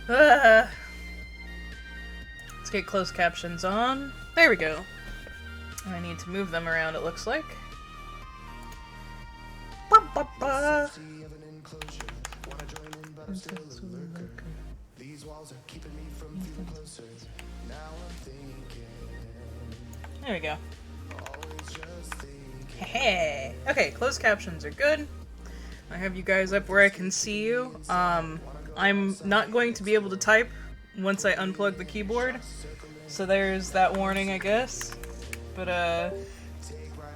Let's get closed captions on. There we go. I need to move them around, it looks like. Ba, ba, ba. There we go. Hey. Okay, closed captions are good. I have you guys up where I can see you. I'm not going to be able to type once I unplug the keyboard. So there's that warning, I guess. But,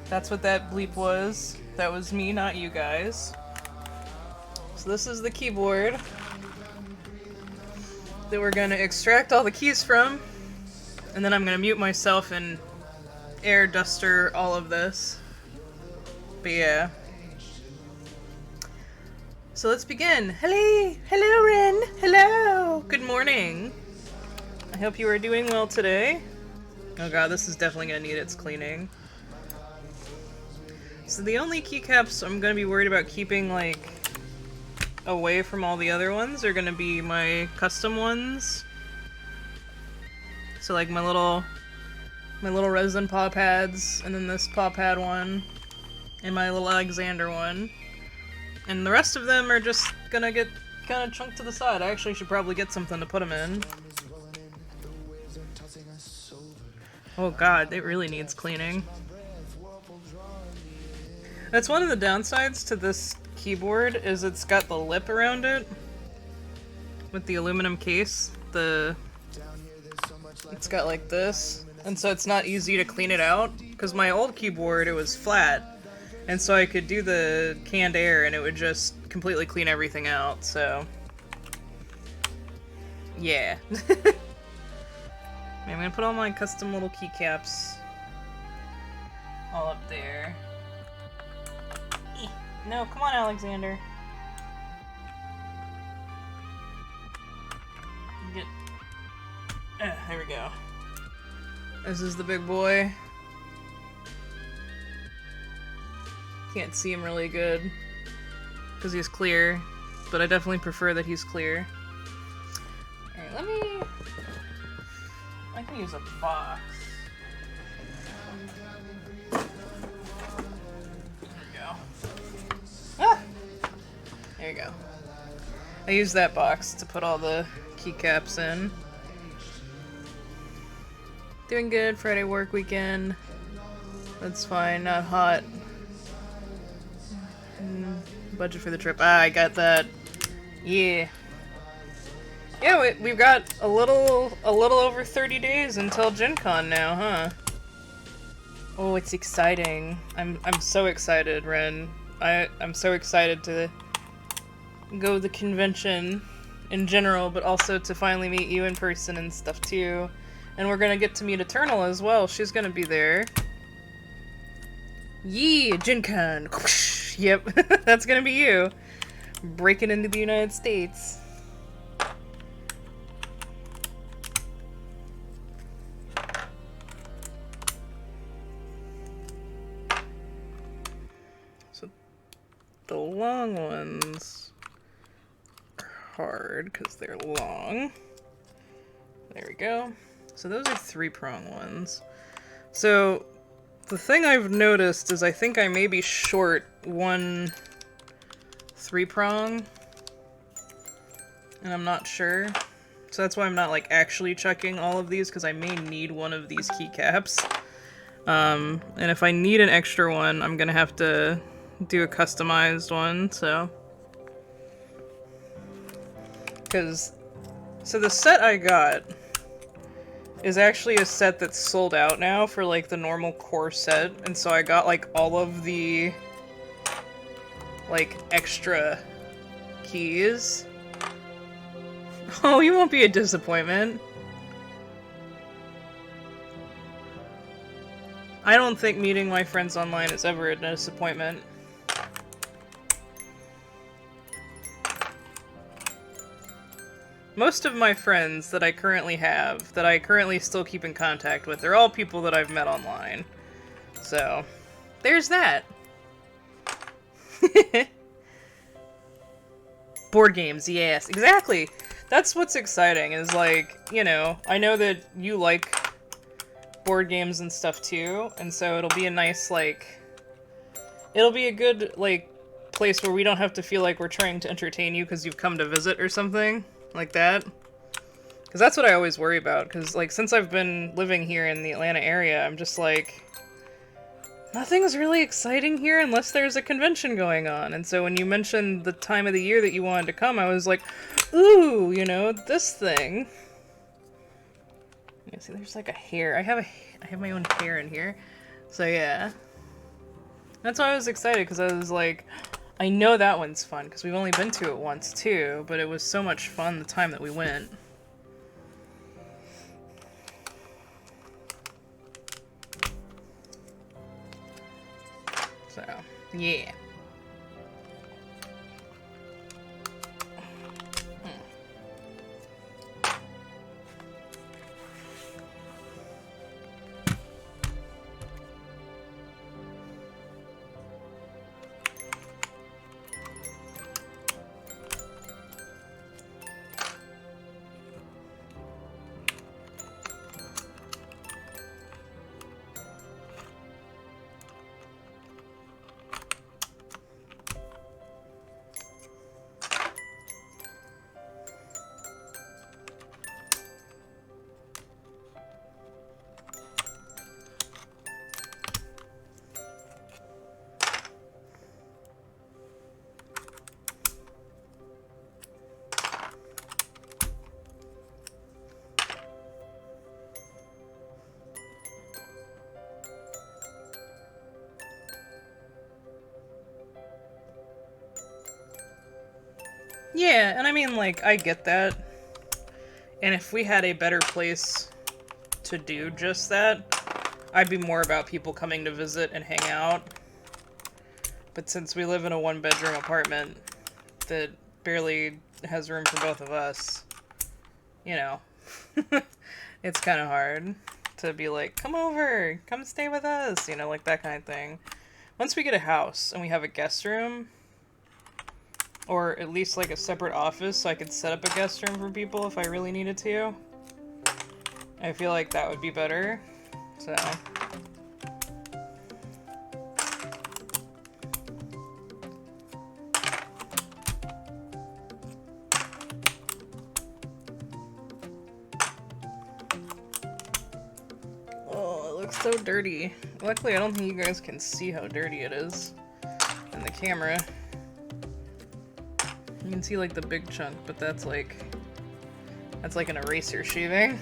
that's what that bleep was. That was me, not you guys. So this is the keyboard that we're gonna extract all the keys from. And then I'm gonna mute myself and air duster all of this. But yeah. So let's begin. Hello! Hello, Ren! Hello! Good morning! I hope you are doing well today. Oh god, this is definitely gonna need its cleaning. So the only keycaps I'm gonna be worried about keeping, like, away from all the other ones are gonna be my custom ones. So like my little resin paw pads, and then this paw pad one, and my little Alexander one. And the rest of them are just gonna get kind of chunked to the side. I actually should probably get something to put them in. Oh god, it really needs cleaning. That's one of the downsides to this keyboard, is it's got the lip around it. With the aluminum case. It's got like this. And so it's not easy to clean it out. Because my old keyboard, it was flat. And so I could do the canned air and it would just completely clean everything out, so... yeah. I'm gonna put all my custom little keycaps all up there. No, come on, Alexander. Get... there we go. This is the big boy. Can't see him really good because he's clear, but I definitely prefer that he's clear. Alright, I can use a box. There we go. Ah! There you go. I used that box to put all the keycaps in. Doing good, Friday work weekend. That's fine, not hot. Budget for the trip. Ah, I got that. Yeah. Yeah, we've got a little over 30 days until Gen Con now, huh? Oh, it's exciting. I'm so excited, Ren. I'm so excited to go to the convention in general, but also to finally meet you in person and stuff too. And we're gonna get to meet Eternal as well. She's gonna be there. Yeah, Gen Con. Yep, that's gonna be you. Breaking into the United States. So, the long ones are hard because they're long. There we go. So those are 3-prong ones. So, the thing I've noticed is I think I may be short one 3-prong, and I'm not sure. So that's why I'm not like actually checking all of these, because I may need one of these keycaps. And if I need an extra one, I'm gonna have to do a customized one, so. So the set I got is actually a set that's sold out now for like the normal core set, and so I got like all of the like extra keys. Oh, you won't be a disappointment. I don't think meeting my friends online is ever a disappointment. Most of my friends that I currently have, that I currently still keep in contact with, they're all people that I've met online. So, there's that. Board games, yes, exactly. That's what's exciting, is like, you know, I know that you like board games and stuff too, and so it'll be a nice, like, it'll be a good, like, place where we don't have to feel like we're trying to entertain you because you've come to visit or something like that. Because that's what I always worry about, because, like, since I've been living here in the Atlanta area, I'm just like, nothing's really exciting here unless there's a convention going on. And so when you mentioned the time of the year that you wanted to come, I was like, ooh, you know, this thing. You see, there's like a hair. I have my own hair in here. So yeah. That's why I was excited, because I was like, I know that one's fun, because we've only been to it once too, but it was so much fun the time that we went. So, yeah. Yeah, and I mean, like, I get that. And if we had a better place to do just that, I'd be more about people coming to visit and hang out. But since we live in a one-bedroom apartment that barely has room for both of us, you know, it's kind of hard to be like, come over, come stay with us, you know, like that kind of thing. Once we get a house and we have a guest room, or at least like a separate office so I could set up a guest room for people if I really needed to, I feel like that would be better. So oh, it looks so dirty. Luckily I don't think you guys can see how dirty it is in the camera. You can see like the big chunk, but that's like an eraser shaving.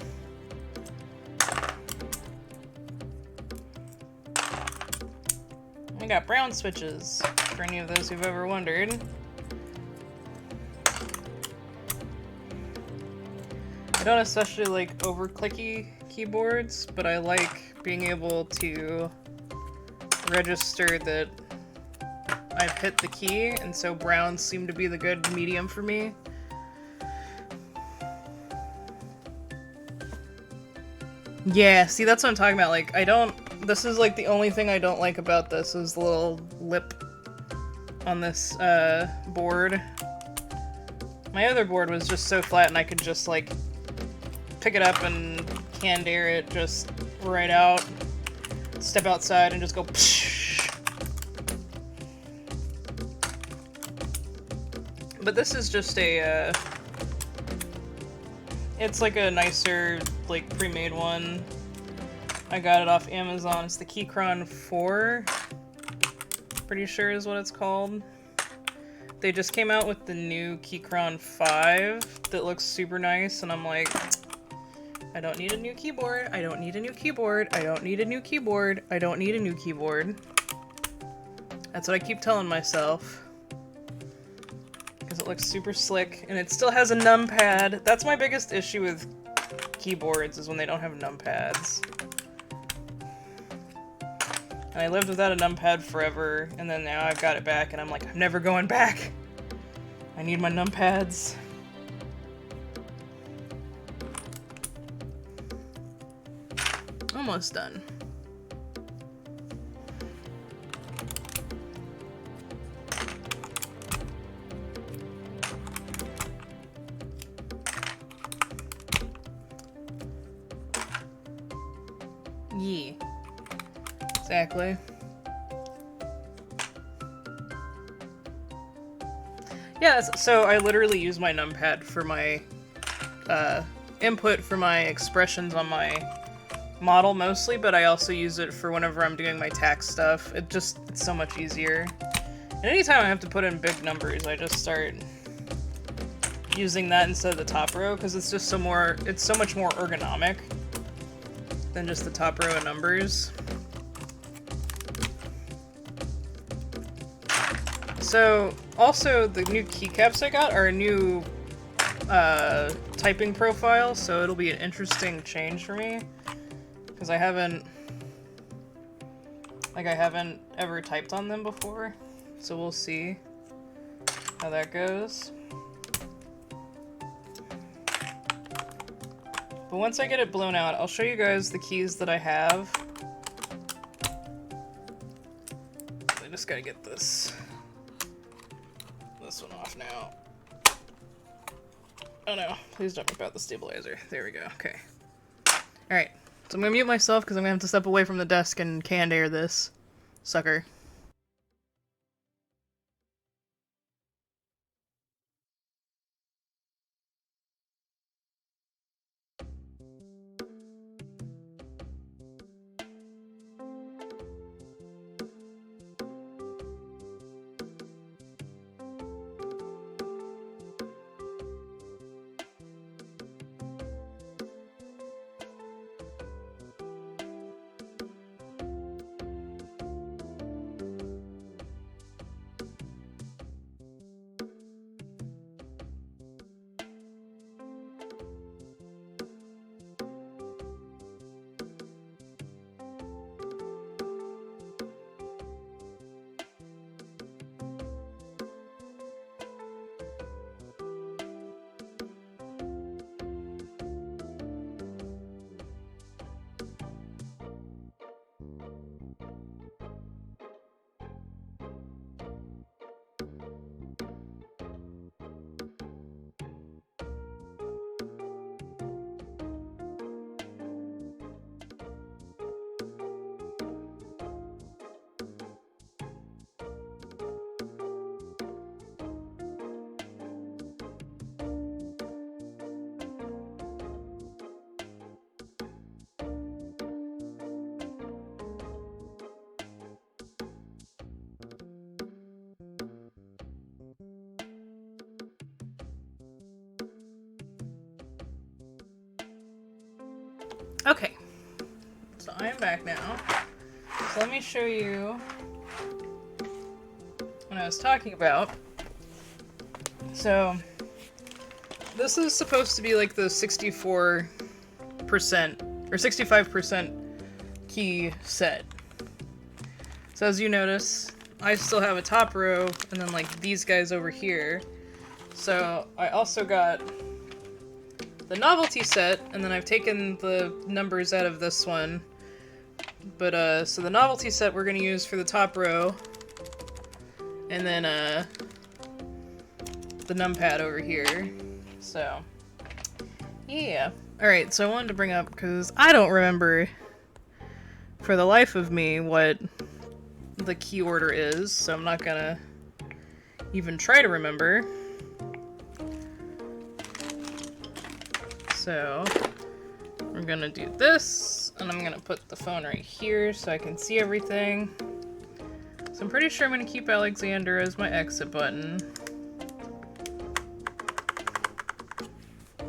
I got brown switches, for any of those who've ever wondered. I don't especially like over-clicky keyboards, but I like being able to register that I've hit the key, and so browns seem to be the good medium for me. Yeah, see, that's what I'm talking about. Like, this is like the only thing I don't like about this is the little lip on this board. My other board was just so flat and I could just like pick it up and canned air it just right out, step outside and just go psh. But this is just a, it's like a nicer, like, pre-made one. I got it off Amazon. It's the Keychron 4. Pretty sure is what it's called. They just came out with the new Keychron 5 that looks super nice, and I'm like, I don't need a new keyboard, I don't need a new keyboard, I don't need a new keyboard, I don't need a new keyboard. That's what I keep telling myself. Because it looks super slick, and it still has a numpad. That's my biggest issue with keyboards, is when they don't have numpads. And I lived without a numpad forever, and then now I've got it back, and I'm like, I'm never going back! I need my numpads. Almost done. Yeah. Exactly. Yeah, so I literally use my numpad for my input for my expressions on my model mostly, but I also use it for whenever I'm doing my tax stuff. It's so much easier. And anytime I have to put in big numbers, I just start using that instead of the top row, because it's so much more ergonomic than just the top row of numbers. So, also, the new keycaps I got are a new typing profile, so it'll be an interesting change for me, because I haven't ever typed on them before, so we'll see how that goes. But once I get it blown out, I'll show you guys the keys that I have. I just gotta get this one off now. Oh no, please don't rip out the stabilizer. There we go, okay. Alright, so I'm gonna mute myself because I'm gonna have to step away from the desk and canned air this sucker. Okay, so I am back now. So let me show you what I was talking about. So this is supposed to be like the 64% or 65% key set. So as you notice, I still have a top row and then like these guys over here. So I also got the novelty set, and then I've taken the numbers out of this one. But, so the novelty set we're gonna use for the top row, and then, the numpad over here. So, yeah. Alright, so I wanted to bring up, because I don't remember, for the life of me, what the key order is, so I'm not gonna even try to remember. So, we're gonna do this, and I'm gonna put the phone right here so I can see everything. So I'm pretty sure I'm gonna keep Alexander as my exit button.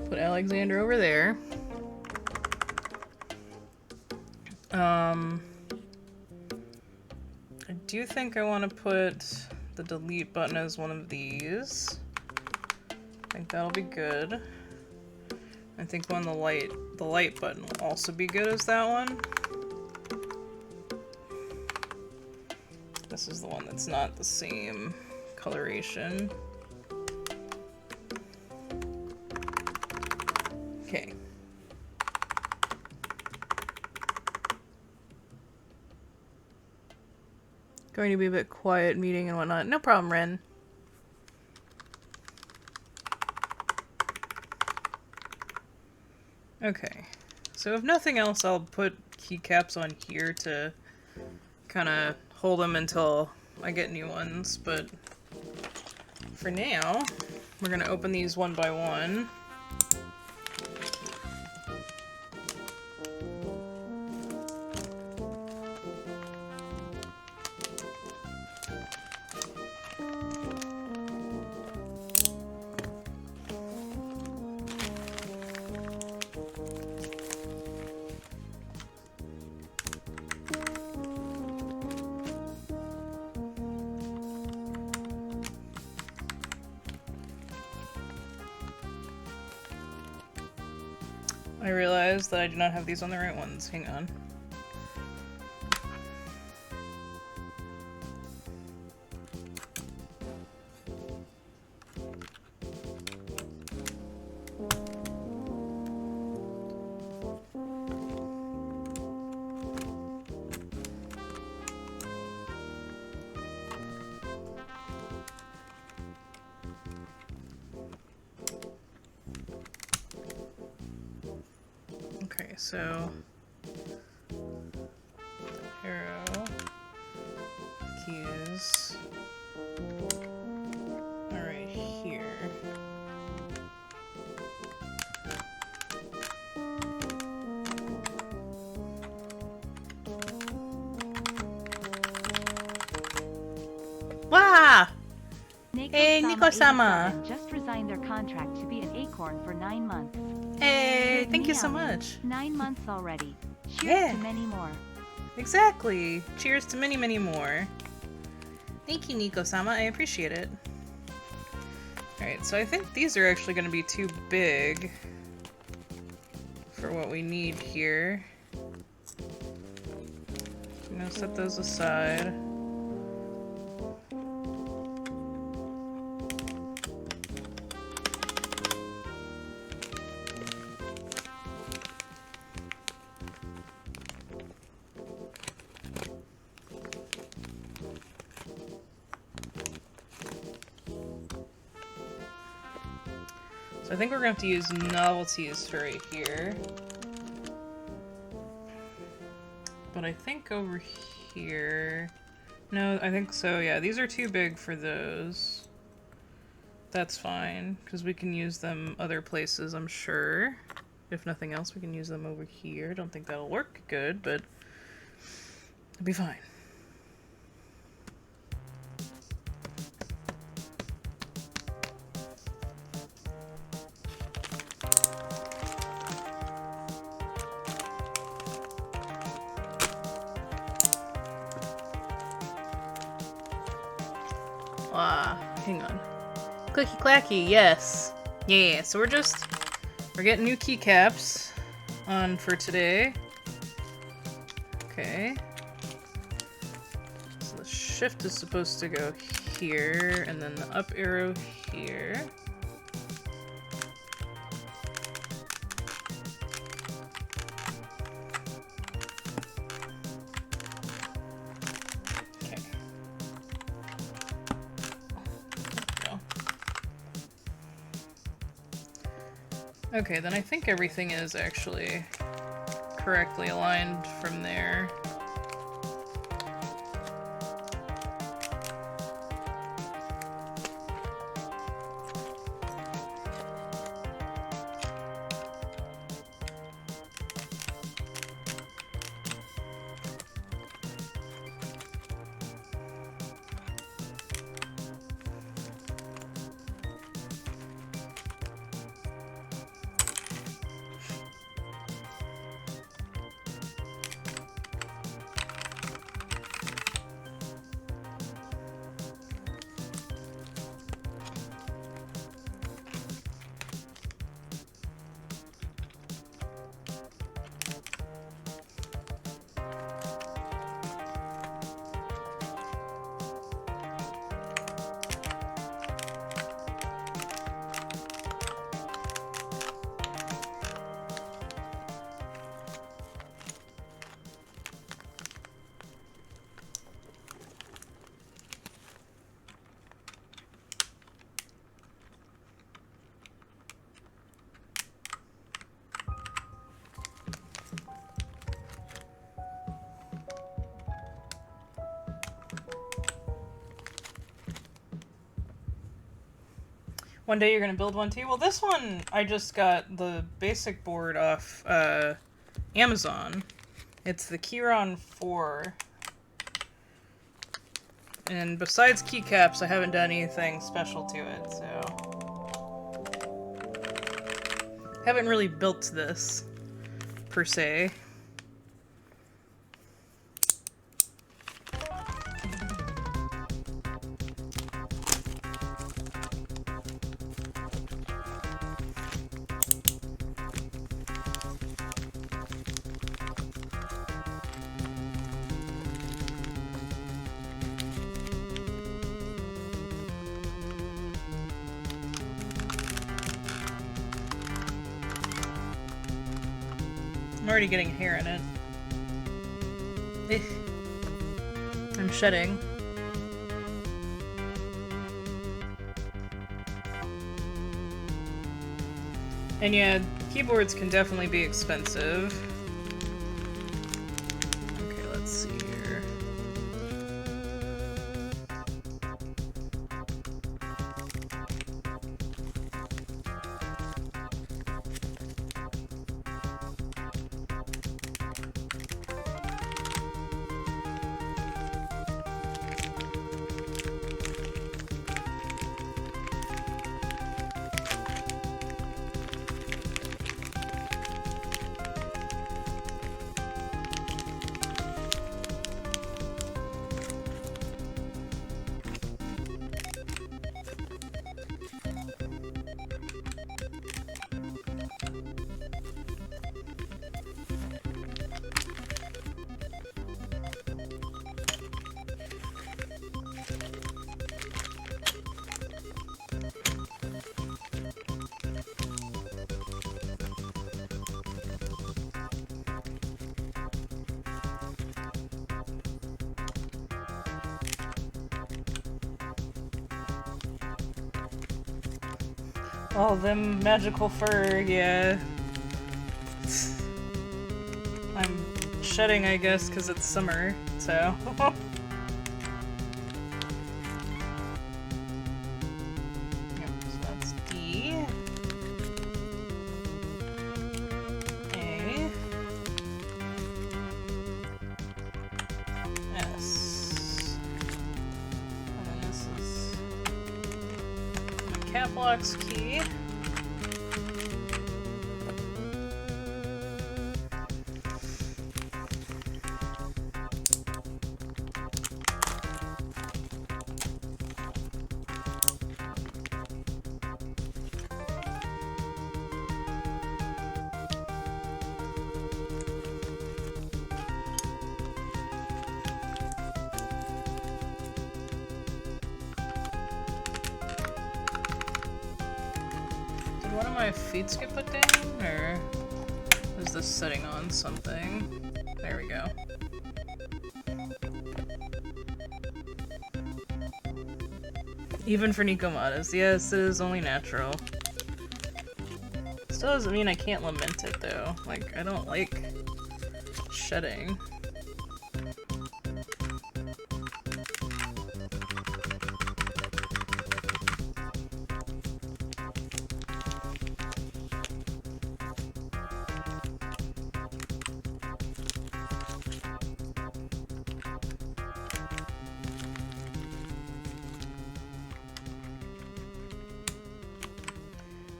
Put Alexander over there. I do think I want to put the delete button as one of these. I think that'll be good. I think the light button will also be good as that one. This is the one that's not the same coloration. Okay. Going to be a bit quiet meeting and whatnot. No problem, Ren. Okay. So if nothing else, I'll put keycaps on here to kind of hold them until I get new ones, but for now, we're gonna open these one by one. I realized that I do not have these on the right ones. Hang on. Okay, so arrow keys are right here. Wow! Hey, Nico-sama! Just resigned their contract to be an acorn for 9 months. Hey, thank you so much. 9 months already. Cheers Yeah. to many more. Exactly. Cheers to many, many more. Thank you, Nico-sama. I appreciate it. Alright, so I think these are actually going to be too big for what we need here. I'm going to set those aside. I think we're going to have to use novelties for right here. But I think over here... No, I think so, yeah. These are too big for those. That's fine, because we can use them other places, I'm sure. If nothing else, we can use them over here. Don't think that'll work good, but it'll be fine. Hang on. Clicky clacky, yes. Yeah, so we're getting new keycaps on for today. Okay. So the shift is supposed to go here, and then the up arrow here. Okay, then I think everything is actually correctly aligned from there. One day you're gonna build one too? Well, this one, I just got the basic board off Amazon. It's the Keyron 4. And besides keycaps, I haven't done anything special to it, so... Haven't really built this, per se. I'm already getting hair in it. I'm shedding. And yeah, keyboards can definitely be expensive. Okay, let's see here. Oh, them magical fur, yeah. I'm shedding, I guess, because it's summer, so... Yep, so that's D. A. S. And then this is my cap locks key. Did one of my feet get put down, or is this setting on something? There we go. Even for Nikomadas, yes, it is only natural. Still doesn't mean I can't lament it, though. Like, I don't like shedding.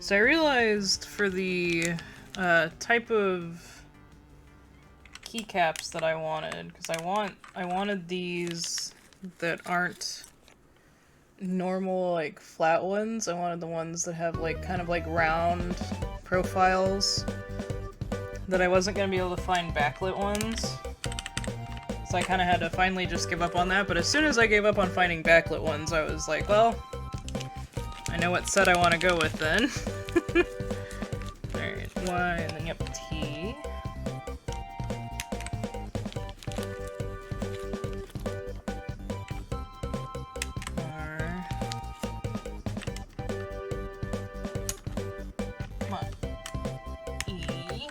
So I realized for the type of keycaps that I wanted, because I wanted these that aren't normal like flat ones. I wanted the ones that have like kind of like round profiles that I wasn't gonna be able to find backlit ones. So I kind of had to finally just give up on that. But as soon as I gave up on finding backlit ones, I was like, well, I know what set I want to go with then. Alright, Y, and then yep, T. R. Come on. E.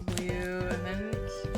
W, and then Q.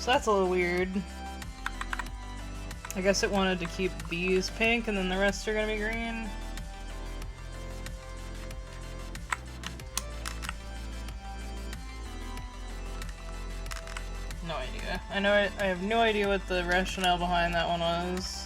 So that's a little weird. I guess it wanted to keep these pink and then the rest are gonna be green. No idea. I have no idea what the rationale behind that one was.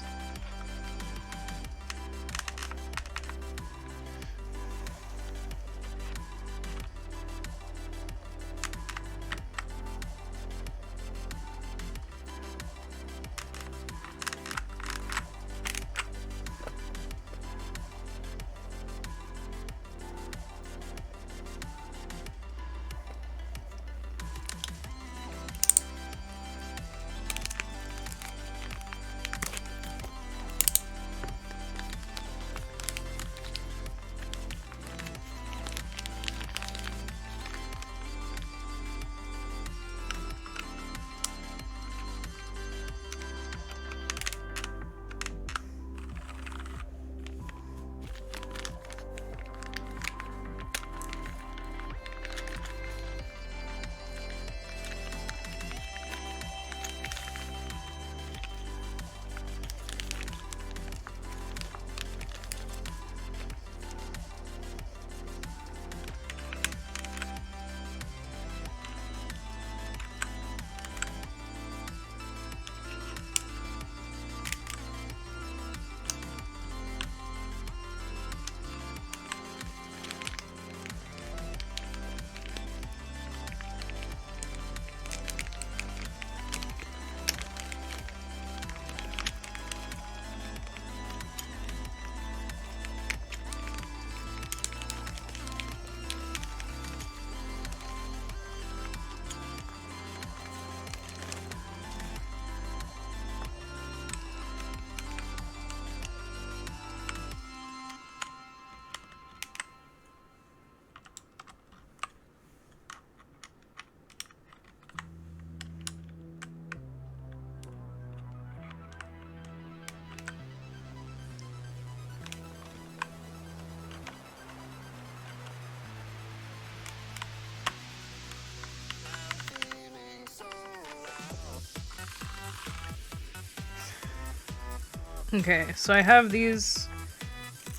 Okay, so I have these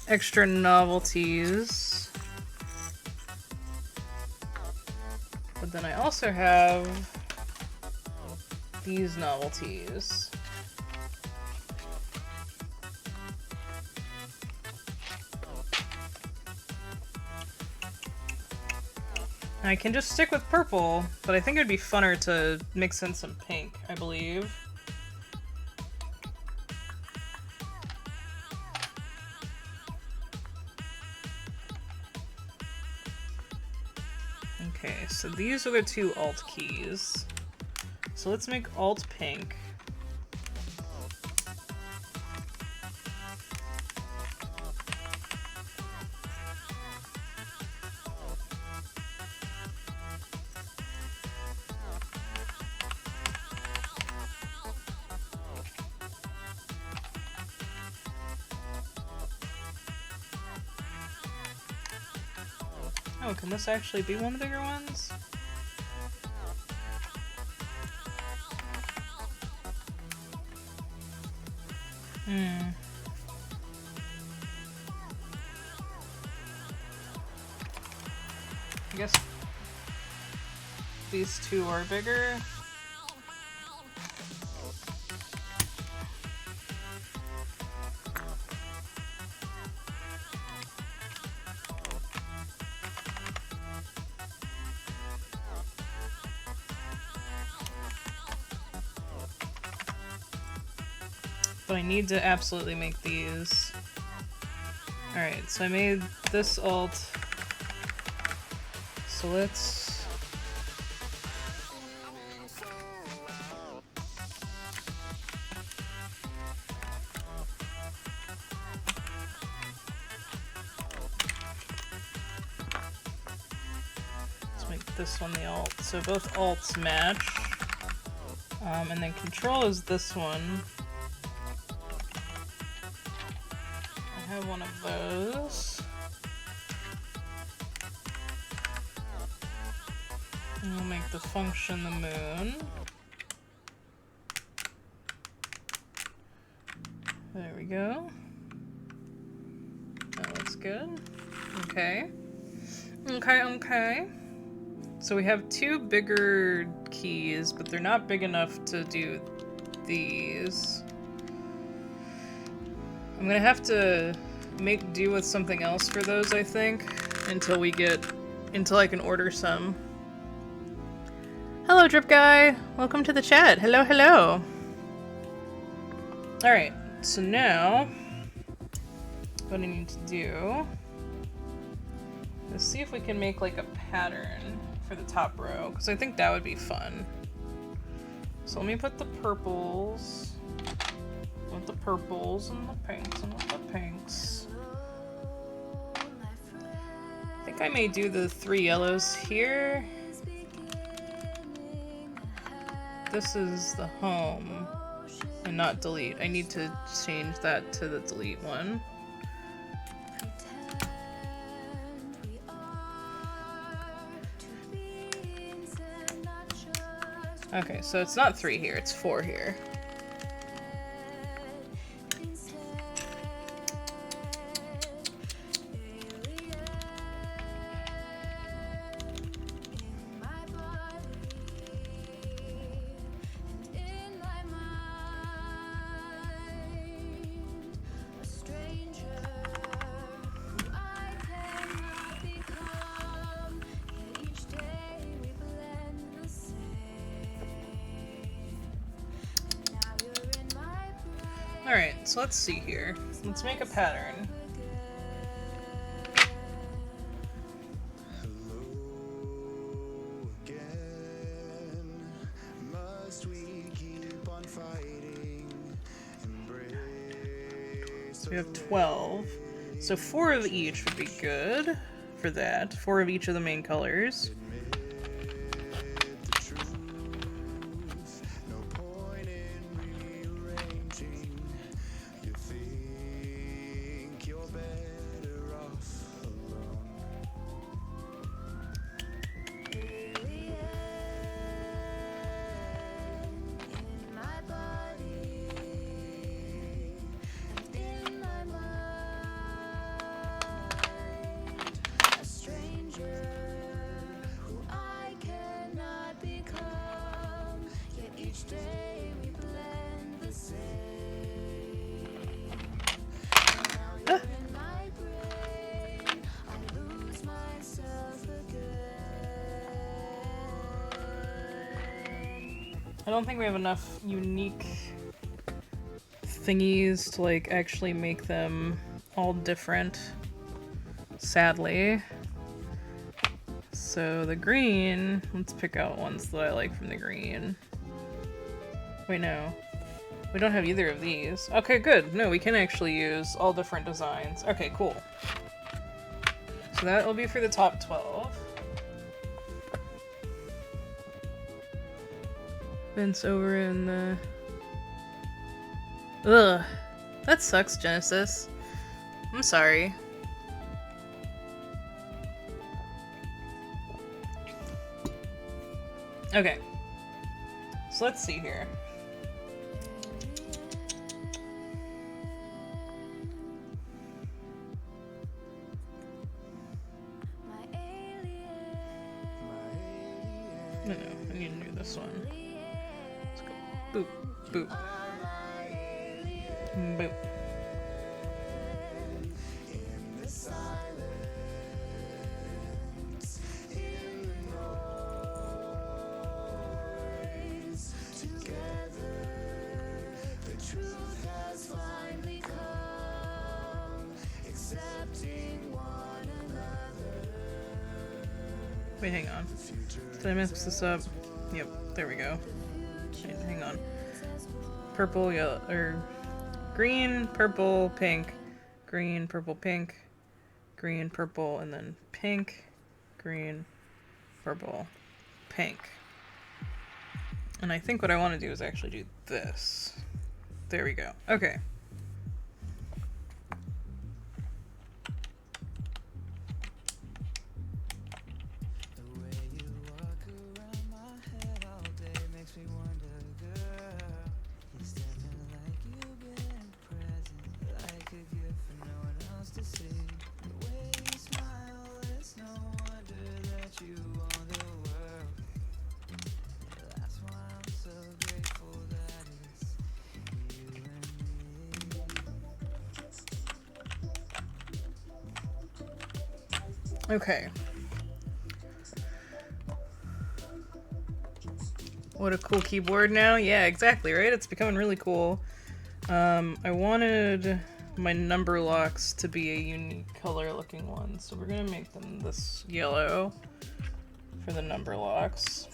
extra novelties. But then I also have these novelties. I can just stick with purple, but I think it'd be funner to mix in some pink, I believe. Okay, so these are the two alt keys. So let's make alt pink. Oh, can this actually be one of the bigger ones? I guess these two are bigger. But I need to absolutely make these. Alright, so I made this alt. So let's... let's make this one the alt. So both alts match. And then control is this one. I have one of those. And we'll make the function the moon. we go. That looks good. Okay. Okay. So we have 2 bigger keys, but they're not big enough to do these. I'm gonna have to make do with something else for those, I think, until I can order some. Hello, Drip Guy! Welcome to the chat. Hello, hello! Alright, so now, what I need to do is see if we can make like a pattern for the top row, because I think that would be fun. So let me put the purples with the purples and the pinks and with the pinks. I think I may do the 3 yellows here. This is the home and not delete. I need to change that to the delete one. Okay, so it's not 3 here, it's 4 here. Alright, so let's see here. Let's make a pattern. So we have 12. So 4 of each would be good for that. 4 of each of the main colors. I don't think we have enough unique thingies to like actually make them all different, sadly. So the green, let's pick out ones that I like from the green. Wait, no. We don't have either of these. Okay, good. No, we can actually use all different designs. Okay, cool. So that will be for the top 12. Vince over in the... Ugh. That sucks, Genesis. I'm sorry. Okay. So let's see here. No, I need to do this one. Let's go. Boop, boop. Boop. Wait, hang on. Did I mix this up? Yep, there we go. Wait, hang on. Purple, yellow, or green, purple, pink, green, purple, pink, green, purple, and then pink, green, purple, pink. And I think what I want to do is actually do this. There we go. Okay. Okay. What a cool keyboard now. Yeah, exactly, right? It's becoming really cool. I wanted my number locks to be a unique color looking one, so we're gonna make them this yellow for the number locks.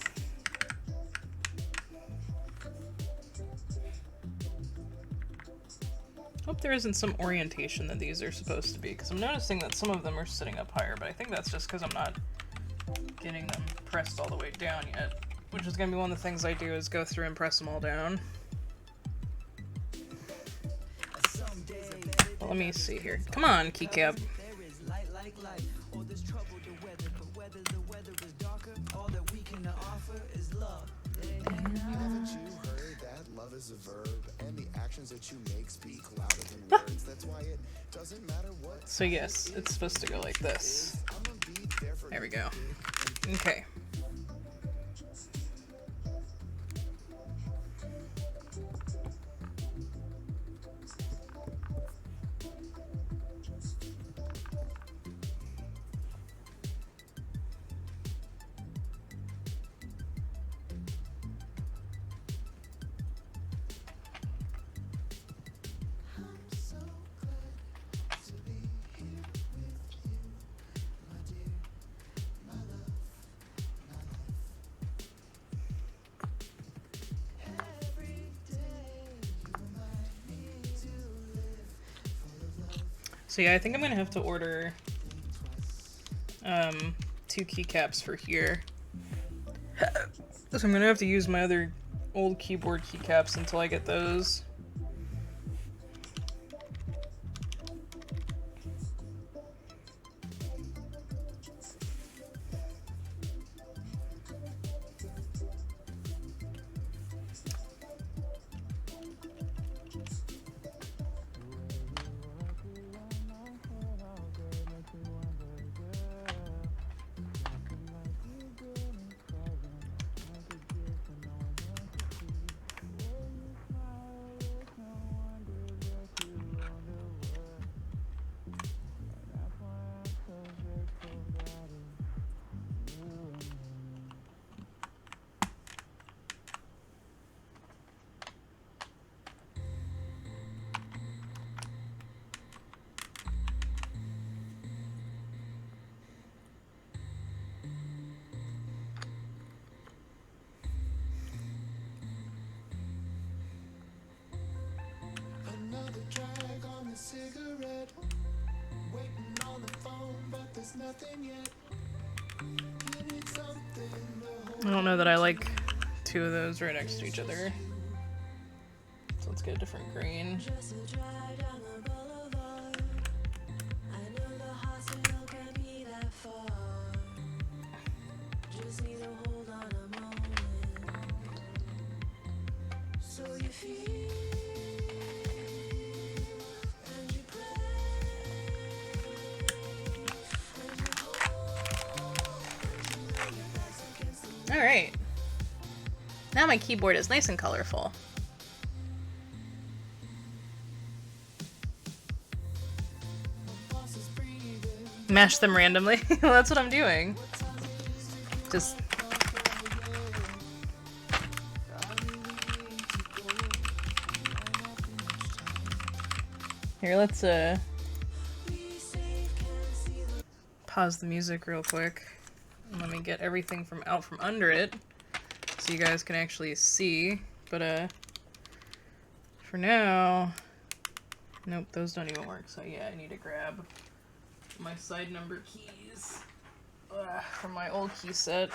Hope there isn't some orientation that these are supposed to be, because I'm noticing that some of them are sitting up higher, but I think that's just because I'm not getting them pressed all the way down yet, which is going to be one of the things I do is go through and press them all down. Well, let me see here. Come on, keycap. Is a verb, and the actions that you make speak louder than words. That's why it doesn't matter what. So yes, it's supposed to go like this. There we go. Okay. So yeah, I think I'm gonna have to order 2 keycaps for here. So I'm gonna have to use my other old keyboard keycaps until I get those. Another drag on the cigarette, waiting on the phone, but there's nothing yet. You need something to hold. I don't know that I like 2 of those right next to each other. So let's get a different green. Alright. Now my keyboard is nice and colorful. Mash them randomly. Well, that's what I'm doing. Just... Here, let's pause the music real quick. And let me get everything from out from under it so you guys can actually see. But for now, nope, those don't even work. So yeah, I need to grab my side number keys from my old key set.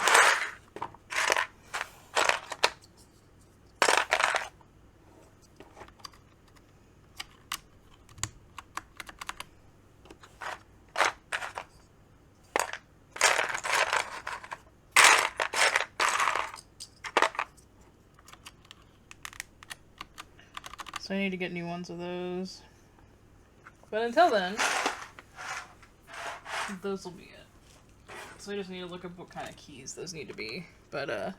So I need to get new ones of those. But until then, those will be it. So I just need to look up what kind of keys those need to be. But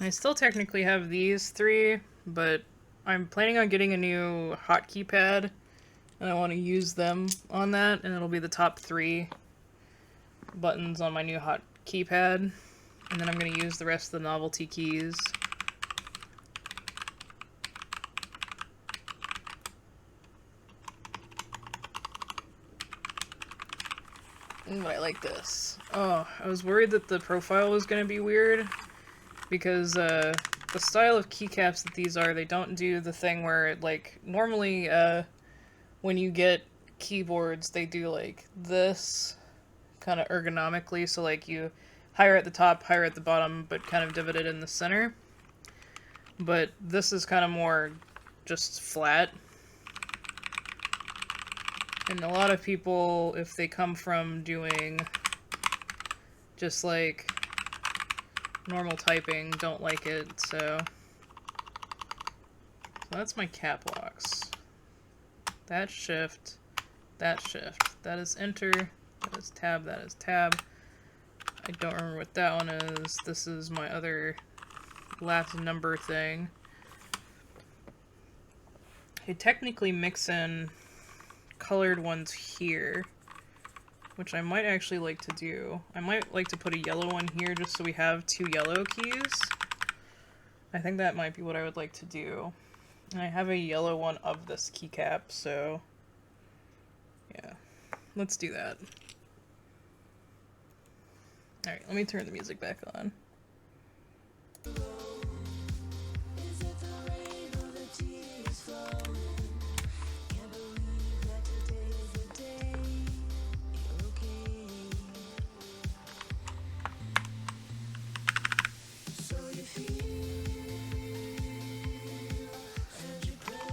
I still technically have these 3, but I'm planning on getting a new hotkey pad, and I want to use them on that, and it'll be the top 3 buttons on my new hotkey pad, and then I'm going to use the rest of the novelty keys. But I like this. Oh, I was worried that the profile was going to be weird, because the style of keycaps that these are, they don't do the thing where, like, normally when you get keyboards, they do, like, this kind of ergonomically, so, like, you higher at the top, higher at the bottom, but kind of divoted in the center. But this is kind of more just flat. And a lot of people, if they come from doing just like normal typing, don't like it, so that's my cap locks. That shift, that is enter, that is tab, that is tab. I don't remember what that one is. This is my other last number thing. I technically mix in colored ones here, which I might actually like to do. I might like to put a yellow one here just so we have 2 yellow keys. I think that might be what I would like to do. And I have a yellow one of this keycap, so yeah, let's do that. Alright, let me turn the music back on. Is it the rain or the tears falling? Can't believe that today is the day you're okay. So you feel and you pray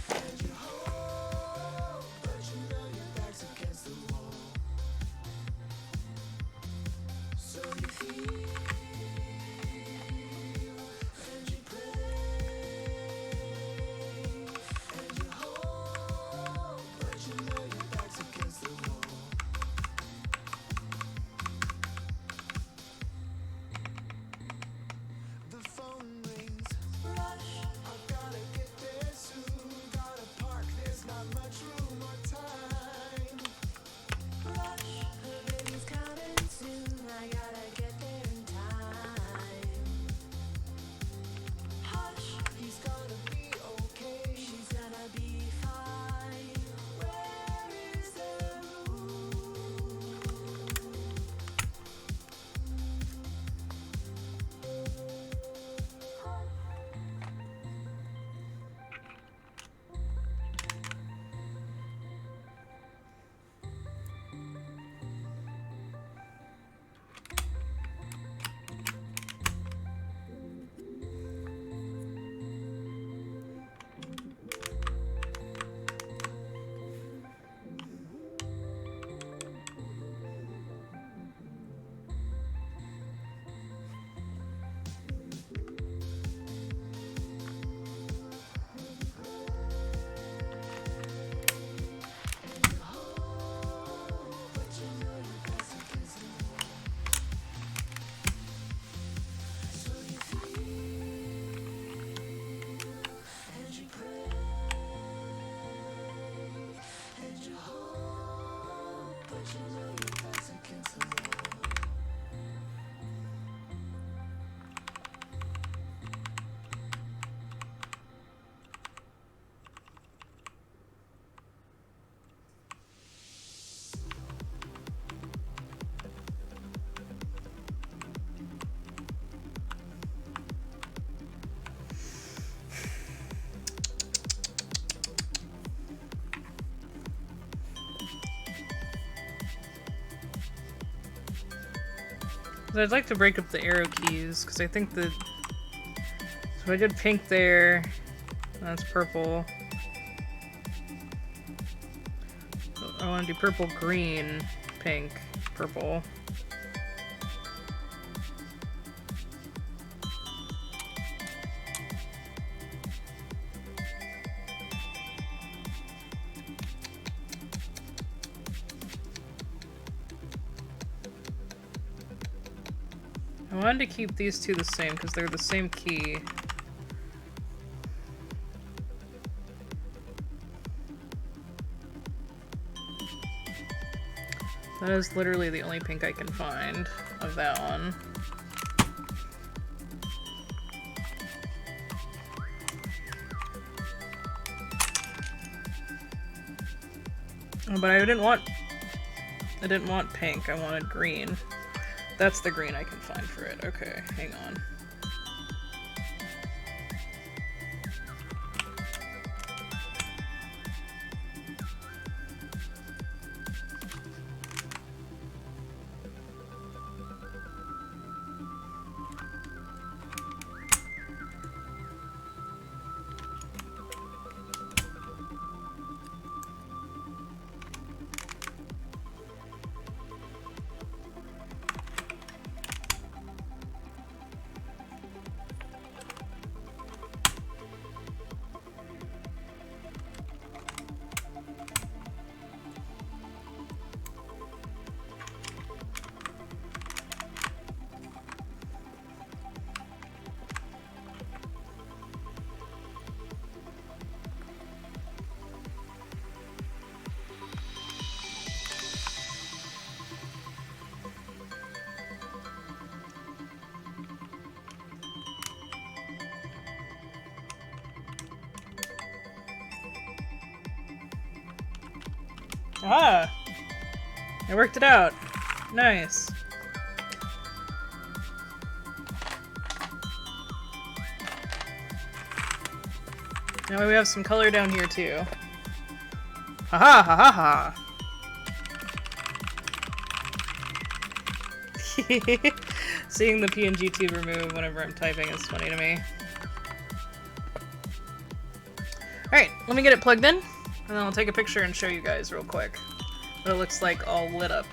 and you hope, but you know your back's against the wall. So you feel and you pray and you hope, but you know your back's against the wall. The phone rings. Rush, I've gotta get there soon. Gotta park, there's not much room or time. Rush, her baby's coming soon. I gotta get there in time. Hush, he's gonna be okay. She's gonna be fine. Where is the room? But you know your back's against the wall. So you feel and you pray and you hope, but you know your back's against the wall. So I'd like to break up the arrow keys, because I think that... So I did pink there, that's purple. I want to do purple, green, pink, purple. I wanted to keep these two the same because they're the same key. That is literally the only pink I can find of that one. Oh, but I didn't want pink, I wanted green. That's the green I can find for it. Okay, hang on. Ah! I worked it out. Nice. Now we have some color down here too. Haha, ha ha ha. Seeing the PNG tube remove whenever I'm typing is funny to me. Alright, let me get it plugged in, and then I'll take a picture and show you guys real quick what it looks like all lit up.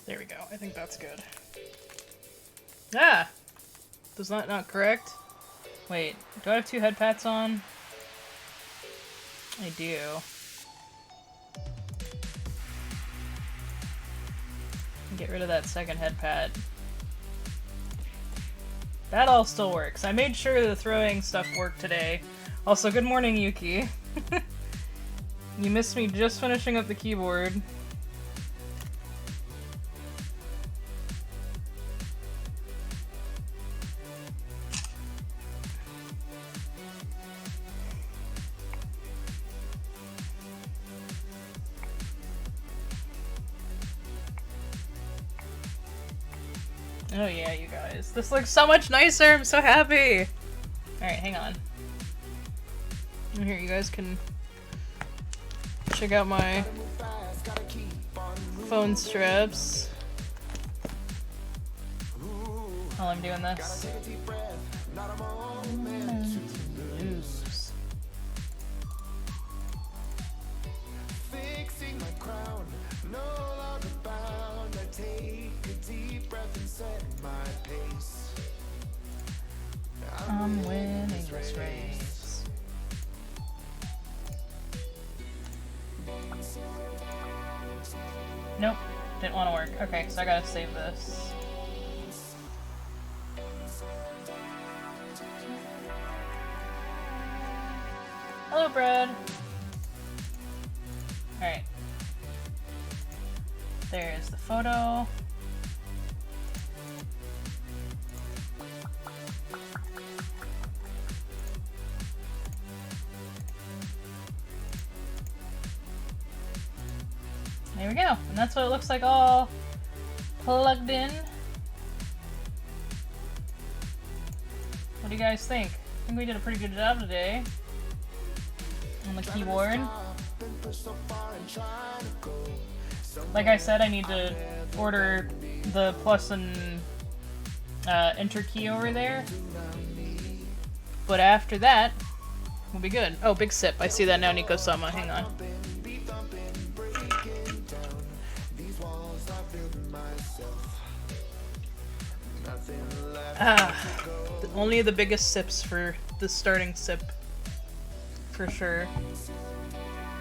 There we go. I think that's good. Ah! Does that not correct? Wait, do I have two head pats on? I do. Get rid of that second head pat. That all still works. I made sure the throwing stuff worked today. Also, good morning, Yuki. You missed me just finishing up the keyboard. Oh yeah, you guys. This looks so much nicer! I'm so happy! Alright, hang on. And here, you guys can check out my phone strips while I'm doing this. Oops. Fixing my crown, no longer bound. I take a deep breath and set my pace. I'm winning this race. Nope, didn't want to work. Okay, so I gotta save this. Hello, Brad. Alright. There's the photo. There we go. And that's what it looks like all plugged in. What do you guys think? I think we did a pretty good job today. on the keyboard. Like I said, I need to order the plus and enter key over there. But after that, we'll be good. Oh, big sip. I see that now, Nico-sama. Hang on. Only the biggest sips for the starting sip. For sure.